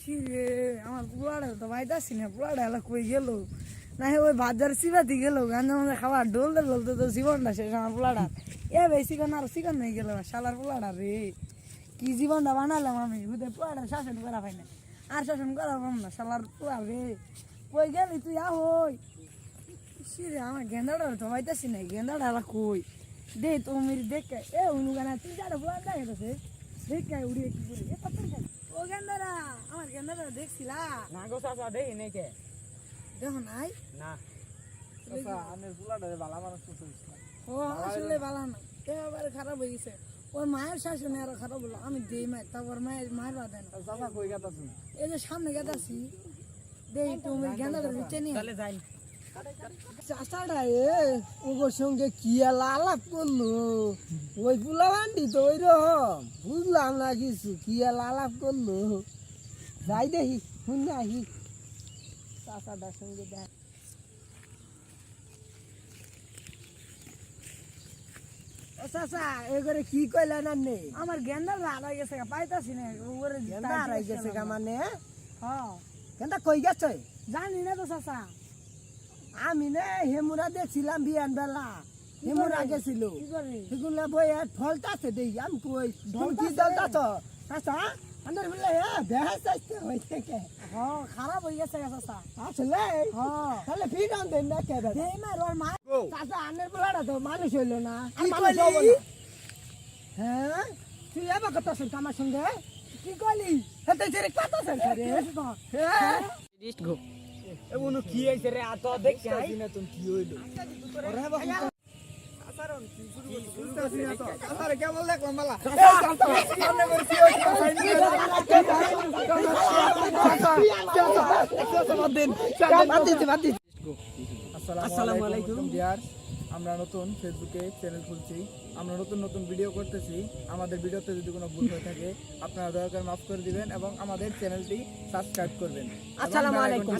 কি রে আমার পোলাটা তো পাইতাছি না, পোলাটা এলা কই গেল? না হে ওই বাজার সিবাতি গেল, গাঞ্জা মাঝে খাবার ডলতে ডলতে তো জীবনটা শেষ আমার পোলাটা। এ ভাই চিকন আর চিকন হয়ে গেল শালার পোলাটা রে। কি জীবনটা বানালাম আমি, বুঝতে পোলাটা শাসন করা পাই না, আর শাসন করা পাম না শালার পোলা রে। কই গেলি তুই আহই? রে আমার গেন্দাটা তো পাইতাছি না, গেন্দাটা এলা কই? দে তুমি দেখে এ অনুগানা তিন চারটা পোলা দেখা গেছে, দেখে উড়িয়ে কি করে এ পাত্র। ও গেন্দারা, আমার গেন্দারা দেখছিলা? না গো চাচা দেখি নাই কে দেখো নাই? না চাচা আনের পোলাটা ভালো মানুষ তো ও আসলে ভালো না, এবারে খারাপ হয়ে গেছে। ওর মায়ের শাসনে আরো খারাপ হলো। আমি দেই মায়ের, তারপর মায়ের বাধে না। চাচা কই গেতাছ? এই যে সামনে গেতাছি, দেই তুমি গেন্দাটা দিতে নি তাহলে যাই। চাচাটা ওর সঙ্গে কি আলাপ করলো? ওই পোলাবান্ডি তো ওই রকম বুঝলাম না কিছু, কি আলাপ করলো। যাই দেখি শুনে আসি চাচাটার সঙ্গে দেখ। চাচা এবারে কি কইলেন আর নেই? আমার গেন্দাটা হারাই গেছে, পাইতাছি না ওরে। গেন্দা হারাই গেছে গা মানে? হ্যাঁ গেন্দা কই গেছে? জানি না তো চাচা। আমি না হেমুরা দেখছিলাম বিয়ান বেলা, হেমুরা গেছিল কি করে? সেগুলো বই ঢলতাছে দেখি। আমি কই ঢল কি ঢলতাছ চাচা? আন্দার বললে বেহাস আসতে হই থেকে হ্যাঁ খারাপ হয়ে গেছে চাচা। আসলে হ্যাঁ তাহলে ফির আনবেন না কে? দেই মায়ের ওর মা। চাচা আনের বলাটা তো মানুষ হইলো না, আর কি মানুষ কইলি? হবো না। হ্যাঁ তুই এবার কথা শুন আমার সঙ্গে। কি কইলি? হেতে ছেড়ে কথা শুন রে। হ্যাঁ লিস্ট গো এমন কি হইছে রে? আ তো দেখছি আই না তুমি কি হইলো? ওরে বাবা আসারন কি শুরু করছিস না তো? আরে কেমন দেখলাম বালা? সামনে করে কি হইছে? আসসালামু আলাইকুম ভিউয়ার্স, আমরা নতুন ফেসবুকে চ্যানেল খুলছি, আমরা নতুন নতুন ভিডিও করতেছি। আমাদের ভিডিওতে যদি কোনো ভুল হয়ে থাকে আপনারা দয়া করে মাফ করে দিবেন এবং আমাদের চ্যানেলটি সাবস্ক্রাইব করবেন। আসসালামু আলাইকুম।